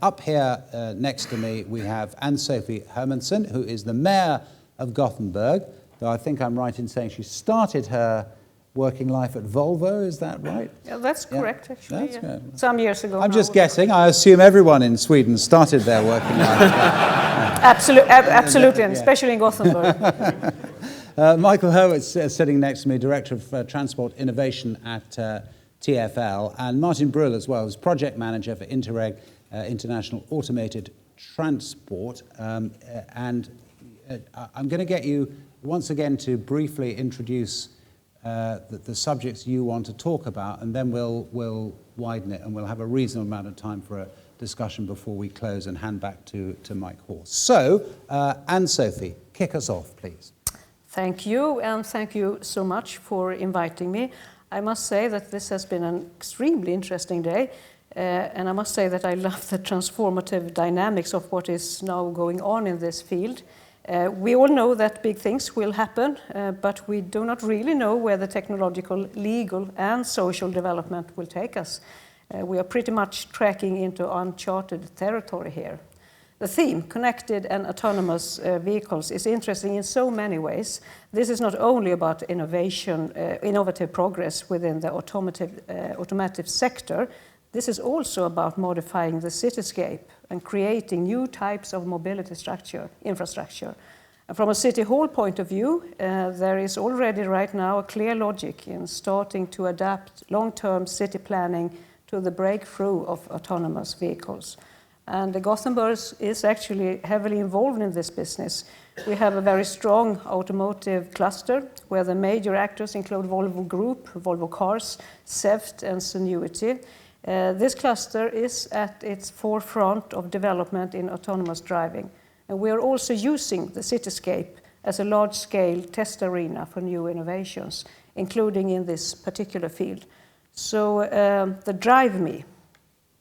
Up here next to me, we have Ann-Sophie Hermansen, who is the mayor of Gothenburg, though I think I'm right in saying she started her working life at Volvo, is that right? Yeah, that's correct, actually. That's good. Some years ago. I'm just guessing. I assume everyone in Sweden started their working life. Absolutely, and especially in Gothenburg. Michael Hurwitz sitting next to me, Director of Transport Innovation at TfL, and Martin Brühl as well, as Project Manager for Interreg, International Automated Transport. And I'm going to get you once again to briefly introduce the subjects you want to talk about, and then we'll widen it and we'll have a reasonable amount of time for a discussion before we close and hand back to Mike Horse. So, Ann-Sophie, kick us off, please. Thank you, and thank you so much for inviting me. I must say that this has been an extremely interesting day, and I must say that I love the transformative dynamics of what is now going on in this field. We all know that big things will happen, but we do not really know where the technological, legal and social development will take us. We are pretty much tracking into uncharted territory here. The theme, connected and autonomous vehicles, is interesting in so many ways. This is not only about innovation, innovative progress within the automotive sector. This is also about modifying the cityscape and creating new types of mobility infrastructure. And from a City Hall point of view, there is already right now a clear logic in starting to adapt long-term city planning to the breakthrough of autonomous vehicles. And Gothenburg is actually heavily involved in this business. We have a very strong automotive cluster where the major actors include Volvo Group, Volvo Cars, SEVT and Zenuity. This cluster is at its forefront of development in autonomous driving. And we are also using the cityscape as a large-scale test arena for new innovations, including in this particular field. So the Drive Me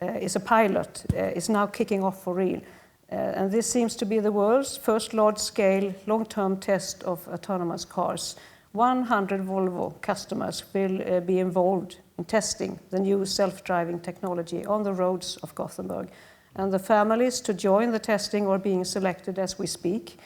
is a pilot, is now kicking off for real. And this seems to be the world's first large-scale, long-term test of autonomous cars. 100 Volvo customers will be involved in testing the new self-driving technology on the roads of Gothenburg. And the families to join the testing are being selected as we speak.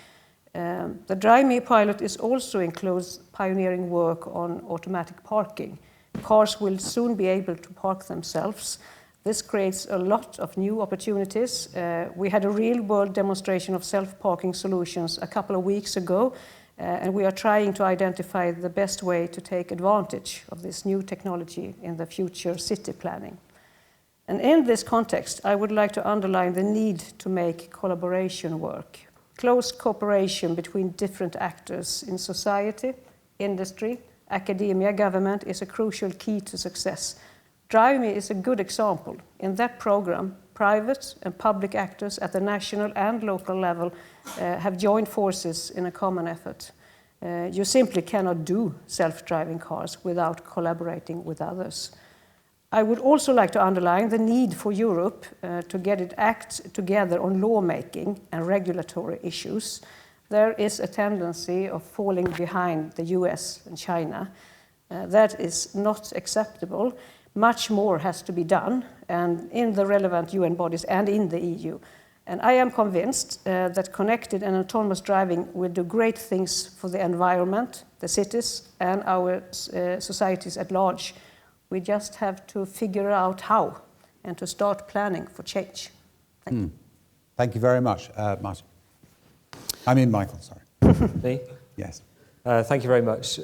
The Drive Me pilot also includes pioneering work on automatic parking. Cars will soon be able to park themselves. This creates a lot of new opportunities. We had a real-world demonstration of self-parking solutions a couple of weeks ago, and we are trying to identify the best way to take advantage of this new technology in the future city planning. And in this context, I would like to underline the need to make collaboration work. Close cooperation between different actors in society, industry, academia, government is a crucial key to success. Drive Me is a good example. In that program, private and public actors at the national and local level have joined forces in a common effort. You simply cannot do self-driving cars without collaborating with others. I would also like to underline the need for Europe to get its act together on lawmaking and regulatory issues. There is a tendency of falling behind the US and China. That is not acceptable. Much more has to be done, and in the relevant UN bodies and in the EU. And I am convinced that connected and autonomous driving will do great things for the environment, the cities, and our societies at large. We just have to figure out how and to start planning for change. Thank you. Thank you very much, Martin. I mean, Michael, sorry. Me? Yes. Thank you very much.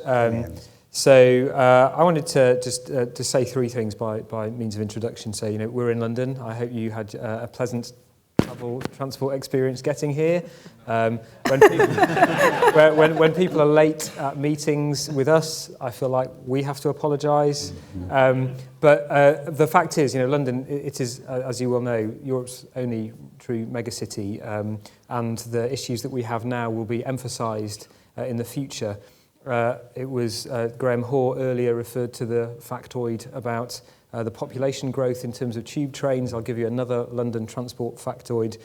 So I wanted to just to say three things by means of introduction. So, we're in London. I hope you had a pleasant transport experience getting here. When people are late at meetings with us, I feel like we have to apologise. But the fact is, London, it is, as you well know, Europe's only true megacity, and the issues that we have now will be emphasised in the future. It was Graham Hoare earlier referred to the factoid about the population growth in terms of tube trains. I'll give you another London transport factoid.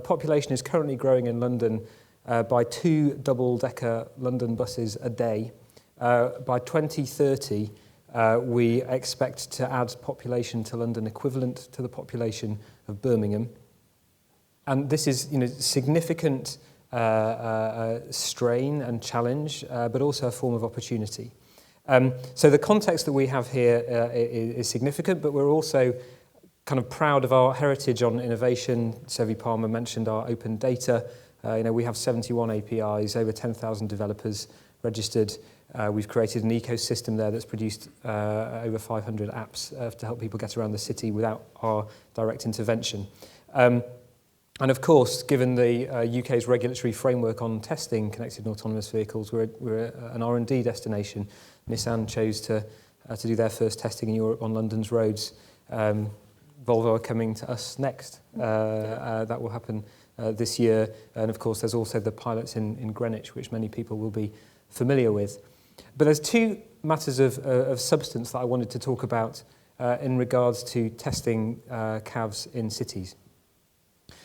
Population is currently growing in London by 2 double-decker London buses a day. By 2030, we expect to add population to London equivalent to the population of Birmingham. And this is, significant strain and challenge, but also a form of opportunity. So the context that we have here is significant, but we're also kind of proud of our heritage on innovation. Sevi Palmer mentioned our open data. We have 71 APIs, over 10,000 developers registered. We've created an ecosystem there that's produced over 500 apps to help people get around the city without our direct intervention. And of course, given the UK's regulatory framework on testing connected and autonomous vehicles, we're an R&D destination. Nissan chose to do their first testing in Europe on London's roads. Volvo are coming to us next. That will happen this year. And of course, there's also the pilots in Greenwich, which many people will be familiar with. But there's two matters of substance that I wanted to talk about in regards to testing CAVs in cities.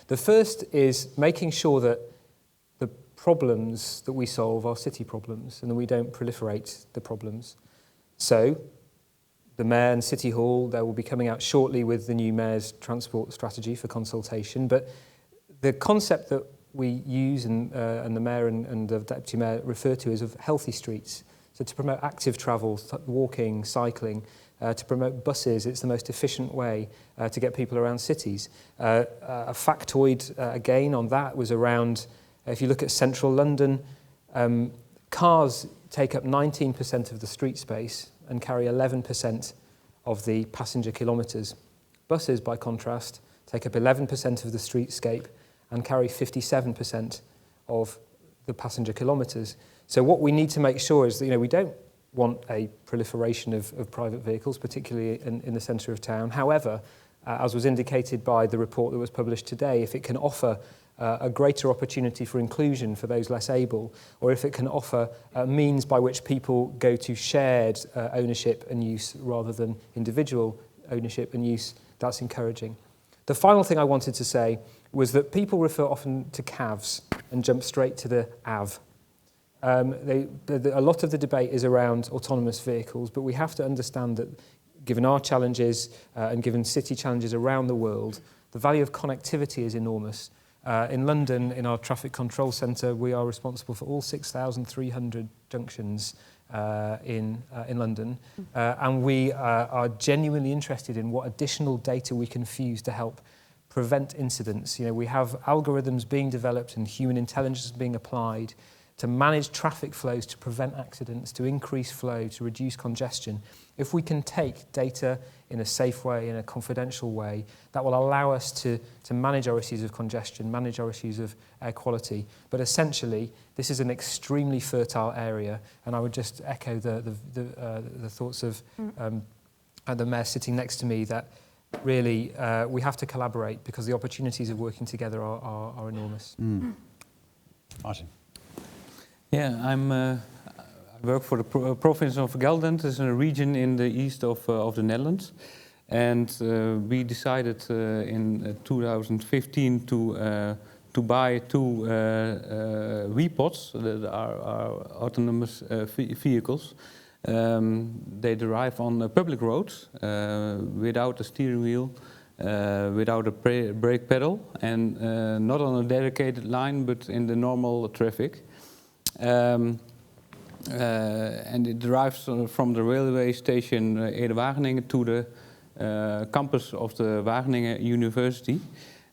The first is making sure that the problems that we solve are city problems and that we don't proliferate the problems. So the Mayor and City Hall, they will be coming out shortly with the new Mayor's transport strategy for consultation. But the concept that we use and the Mayor and the Deputy Mayor refer to is of healthy streets. So to promote active travel, walking, cycling, to promote buses, it's the most efficient way to get people around cities. A factoid, again, on that was around, if you look at central London, cars take up 19% of the street space and carry 11% of the passenger kilometres. Buses, by contrast, take up 11% of the streetscape and carry 57% of the passenger kilometres. So what we need to make sure is that we don't want a proliferation of private vehicles, particularly in the centre of town. However, as was indicated by the report that was published today, if it can offer a greater opportunity for inclusion for those less able, or if it can offer a means by which people go to shared ownership and use rather than individual ownership and use, that's encouraging. The final thing I wanted to say was that people refer often to CAVs and jump straight to the AV. A lot of the debate is around autonomous vehicles, but we have to understand that given our challenges and given city challenges around the world, the value of connectivity is enormous. In London, in our traffic control centre, we are responsible for all 6,300 junctions in London, and we are genuinely interested in what additional data we can fuse to help prevent incidents. We have algorithms being developed and human intelligence being applied to manage traffic flows, to prevent accidents, to increase flow, to reduce congestion. If we can take data in a safe way, in a confidential way, that will allow us to manage our issues of congestion, manage our issues of air quality. But essentially, this is an extremely fertile area, and I would just echo the thoughts of the Mayor sitting next to me that really we have to collaborate because the opportunities of working together are enormous. Martin. Yeah, I work for the province of Gelderland. It's a region in the east of the Netherlands. And we decided in 2015 to buy two V-Pods that are autonomous vehicles. They drive on public roads without a steering wheel, without a brake pedal, and not on a dedicated line, but in the normal traffic. And it drives from the railway station Ede-Wageningen to the campus of the Wageningen University.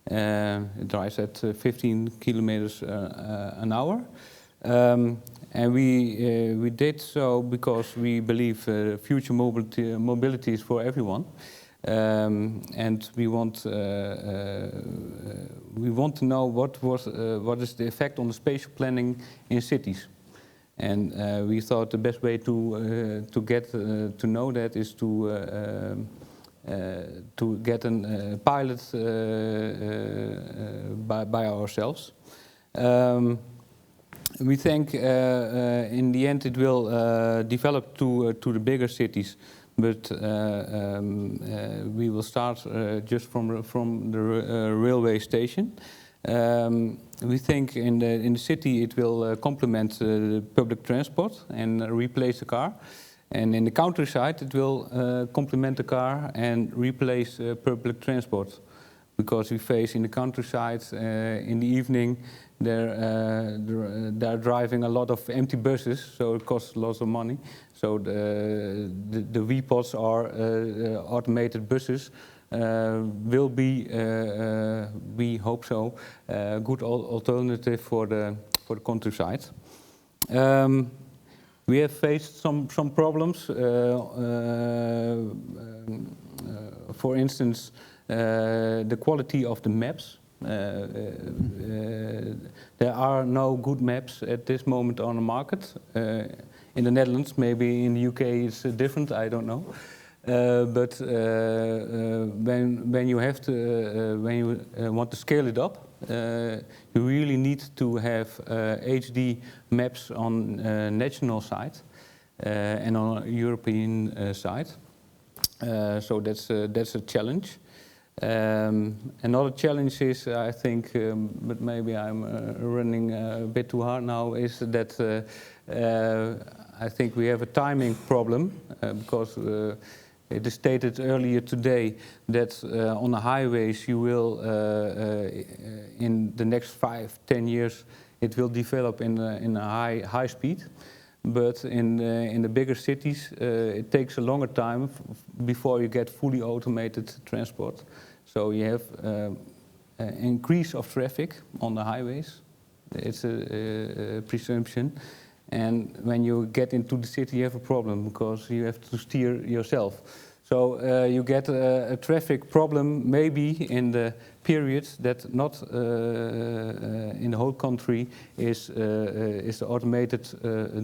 It drives at 15 kilometers an hour. And we did so because we believe future mobility is for everyone. And we want to know what is the effect on the spatial planning in cities. And we thought the best way to get to know that is to get a pilot by ourselves. We think in the end it will develop to the bigger cities. But we will start just from the railway station. We think in the city it will complement public transport and replace the car. And in the countryside it will complement the car and replace public transport. because we face in the countryside in the evening they're driving a lot of empty buses, so it costs lots of money. So the V-pods are automated buses. Will be, we hope so, a good alternative for the countryside. We have faced some problems. For instance, the quality of the maps. There are no good maps at this moment on the market. In the Netherlands, maybe in the UK it's different. I don't know. But when you have to, when you want to scale it up, you really need to have HD maps on national side and on a European side. So that's a challenge. Another challenge is, I think, but maybe I'm running a bit too hard now, is that I think we have a timing problem because it is stated earlier today that on the highways you will, in the next 5-10 years, it will develop in a high speed. But in the bigger cities, it takes a longer time before you get fully automated transport. So you have an increase of traffic on the highways. It's a presumption. And when you get into the city, you have a problem because you have to steer yourself. So you get a traffic problem maybe in the periods that not in the whole country is automated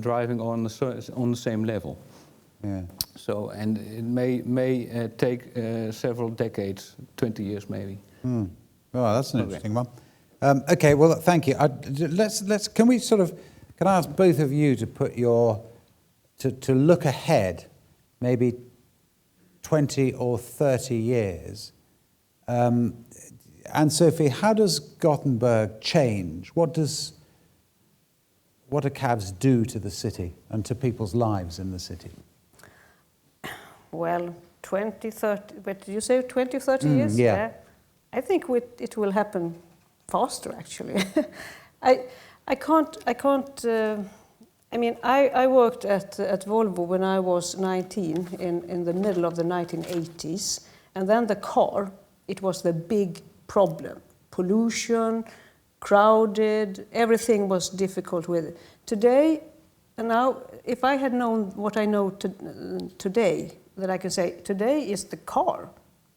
driving on the same level. Yeah. So, and it may take several decades, 20 years maybe. Oh, that's an interesting one. Okay, well, thank you. Can we sort of, can I ask both of you to put to look ahead, maybe 20 or 30 years. And Sophie, how does Gothenburg change? What do cabs do to the city and to people's lives in the city? Well, 20, 30, but did you say 20, 30 years? Yeah. I think it will happen faster, actually. I worked at Volvo when I was 19 in the middle of the 1980s. And then the car, it was the big problem. Pollution, crowded, everything was difficult with it. Today, and now, if I had known what I know today, that I can say, today is the car.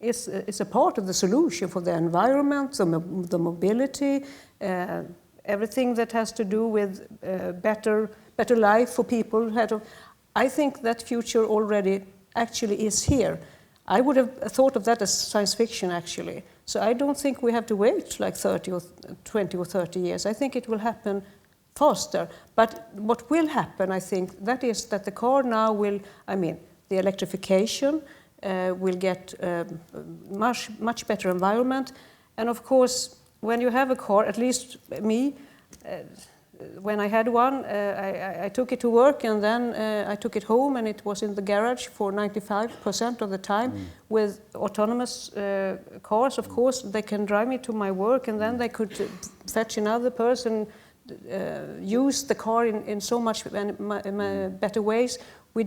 It's a part of the solution for the environment, the mobility, everything that has to do with better life for people. I think that future already actually is here. I would have thought of that as science fiction, actually. So I don't think we have to wait like 30 or 20 or 30 years. I think it will happen faster. But what will happen, I think, that is that the car now will, the electrification will get much better environment. And of course, when you have a car, at least me, when I had one, I took it to work and then I took it home and it was in the garage for 95% of the time. With autonomous cars, of course, they can drive me to my work and then they could fetch another person, use the car in so much better ways. We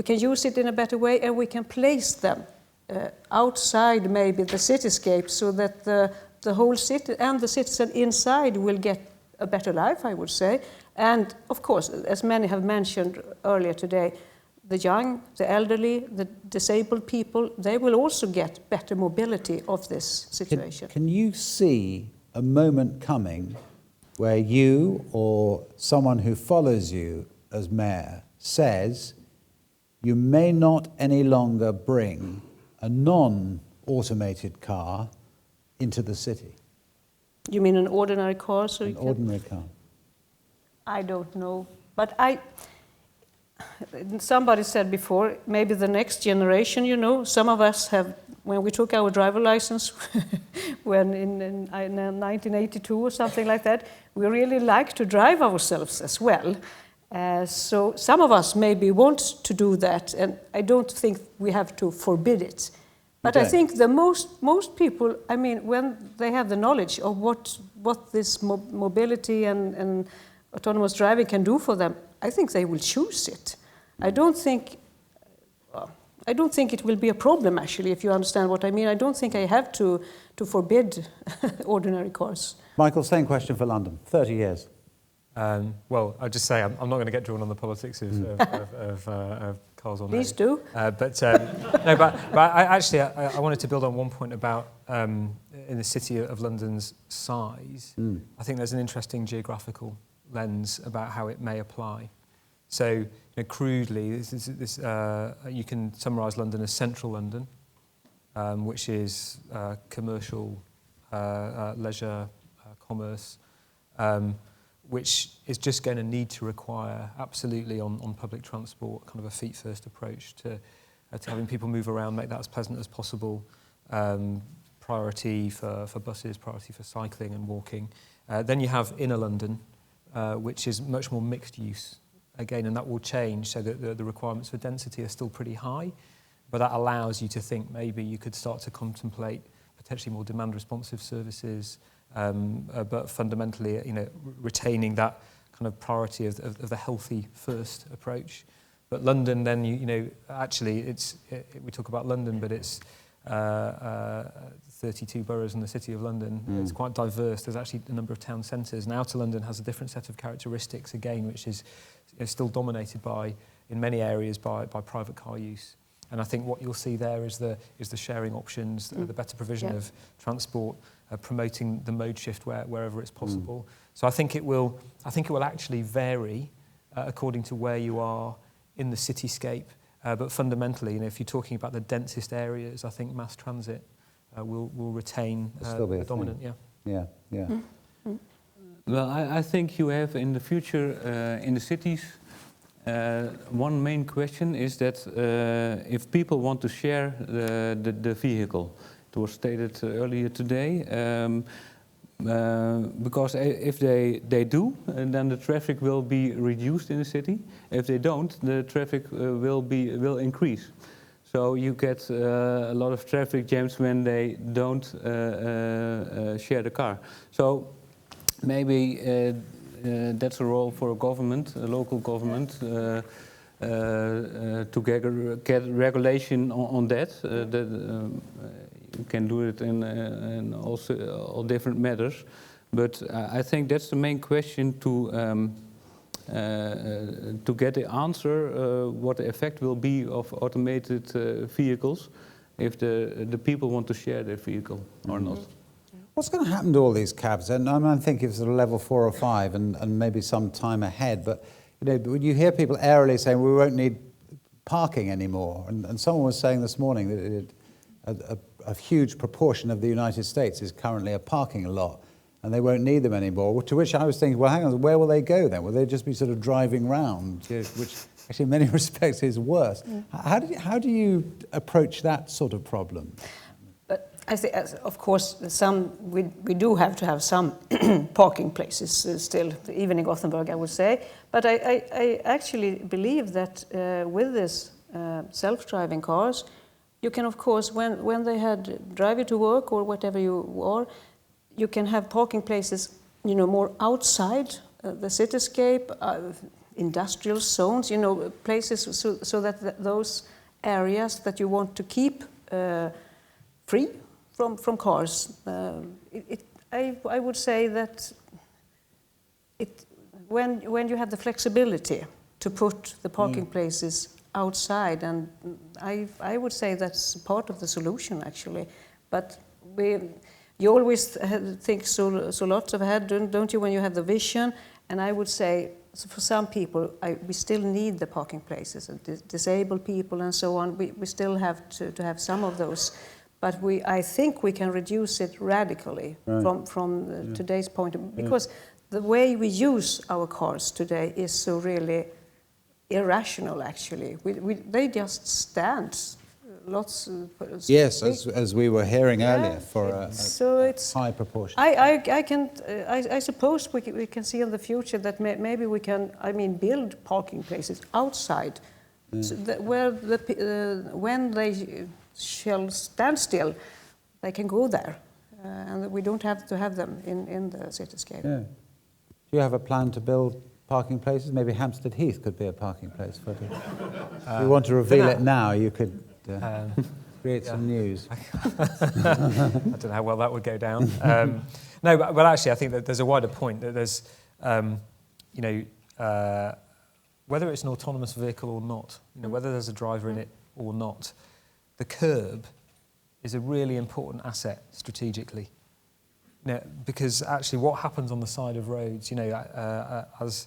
can use it in a better way and we can place them outside maybe the cityscape so that the whole city and the citizen inside will get a better life, I would say. And of course, as many have mentioned earlier today, the young, the elderly, the disabled people, they will also get better mobility of this situation. Can you see a moment coming where you or someone who follows you as mayor says you may not any longer bring a non-automated car into the city? You mean an ordinary car? An ordinary car. I don't know. But somebody said before, maybe the next generation, some of us have, when we took our driver license when in 1982 or something like that, we really like to drive ourselves as well. So some of us maybe want to do that, and I don't think we have to forbid it. But I think the most people, I mean, when they have the knowledge of what this mobility and autonomous driving can do for them, I think they will choose it. I don't think it will be a problem, actually, if you understand what I mean. I don't think I have to forbid ordinary cars. Michael, same question for London. 30 years. Well, I'll just say I'm not going to get drawn on the politics of cars on Please do. But I wanted to build on one point about in the City of London's size. I think there's an interesting geographical lens about how it may apply. So, crudely, you can summarise London as central London, which is commercial, leisure, commerce, which is just going to need to require absolutely on public transport kind of a feet-first approach to having people move around, make that as pleasant as possible, priority for buses, priority for cycling and walking. Then you have inner London, which is much more mixed use, again, and that will change so that the requirements for density are still pretty high, but that allows you to think maybe you could start to contemplate potentially more demand-responsive services, but fundamentally, retaining that kind of priority of the healthy first approach. But London, then actually, we talk about London, but it's 32 boroughs in the City of London. It's quite diverse. There's actually a number of town centres, and Outer London has a different set of characteristics again, which is still dominated in many areas by private car use. And I think what you'll see there is the sharing options, the better provision of transport, promoting the mode shift wherever it's possible. So I think it will actually vary according to where you are in the cityscape. But fundamentally, if you're talking about the densest areas, I think mass transit will retain a dominant. Yeah. Well, I think you have in the future in the cities. One main question is that if people want to share the vehicle, it was stated earlier today, because if they do, then the traffic will be reduced in the city. If they don't, the traffic will increase. So you get a lot of traffic jams when they don't share the car. So maybe that's a role for a government, a local government, to get regulation on that. You can do it in also all different matters, but I think that's the main question to get the answer what the effect will be of automated vehicles if the people want to share their vehicle or not. What's going to happen to all these cabs? And I'm thinking of sort of level 4 or 5 and maybe some time ahead, but you hear people airily saying we won't need parking anymore, and someone was saying this morning that a huge proportion of the United States is currently a parking lot, and they won't need them anymore. To which I was thinking, well, hang on, where will they go then? Will they just be sort of driving round, which actually in many respects is worse? How do you approach that sort of problem? But I think, of course, we do have to have some parking places still, even in Gothenburg, I would say. But I actually believe that with this self-driving cars, you can, of course, when they had drive you to work or whatever you are, you can have parking places, more outside the cityscape, industrial zones, places so that those areas that you want to keep free from cars. I would say that when you have the flexibility to put the parking places outside, and I would say that's part of the solution actually. But you always think so lots ahead, don't you, when you have the vision? And I would say for some people we still need the parking places, and disabled people and so on. We still have to have some of those. But I think we can reduce it radically from today's point of view, because the way we use our cars today is so really irrational. Actually, they just stand. Lots. Yes, as we were hearing earlier, for a high proportion. I suppose we can see in the future that maybe we can, build parking places outside, so that where when they shall stand still, they can go there. And we don't have to have them in the cityscape. Yeah. Do you have a plan to build parking places? Maybe Hampstead Heath could be a parking place for it. If you want to reveal it now, you could create some news. I don't know how well that would go down. No, but actually, I think that there's a wider point that there's, whether it's an autonomous vehicle or not, whether there's a driver in it or not, the curb is a really important asset strategically. Because actually, what happens on the side of roads, as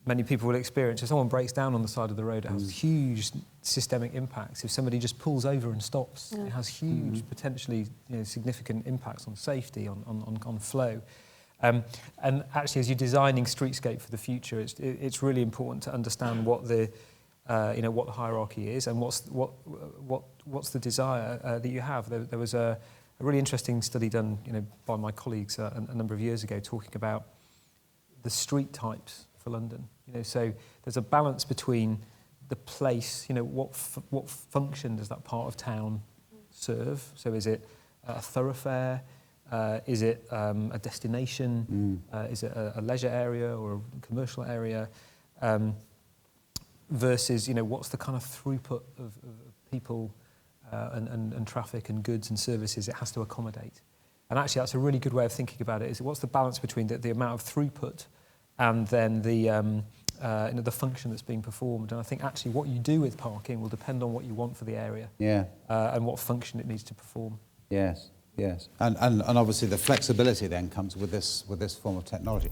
many people will experience, if someone breaks down on the side of the road, it has huge systemic impacts. If somebody just pulls over and stops, it has huge, potentially significant impacts on safety, on flow. And actually, as you're designing streetscape for the future, it's really important to understand what the what the hierarchy is and what's the desire that you have. There was a really interesting study done by my colleagues a number of years ago, talking about the street types for London. So there's a balance between the place, what function does that part of town serve? So is it a thoroughfare? Is it a destination? Is it a leisure area or a commercial area? Versus, what's the kind of throughput of people and traffic and goods and services it has to accommodate? And actually, that's a really good way of thinking about it. Is what's the balance between the amount of throughput and then the function that's being performed? And I think actually what you do with parking will depend on what you want for the area, and what function it needs to perform. Yes, and obviously the flexibility then comes with this form of technology.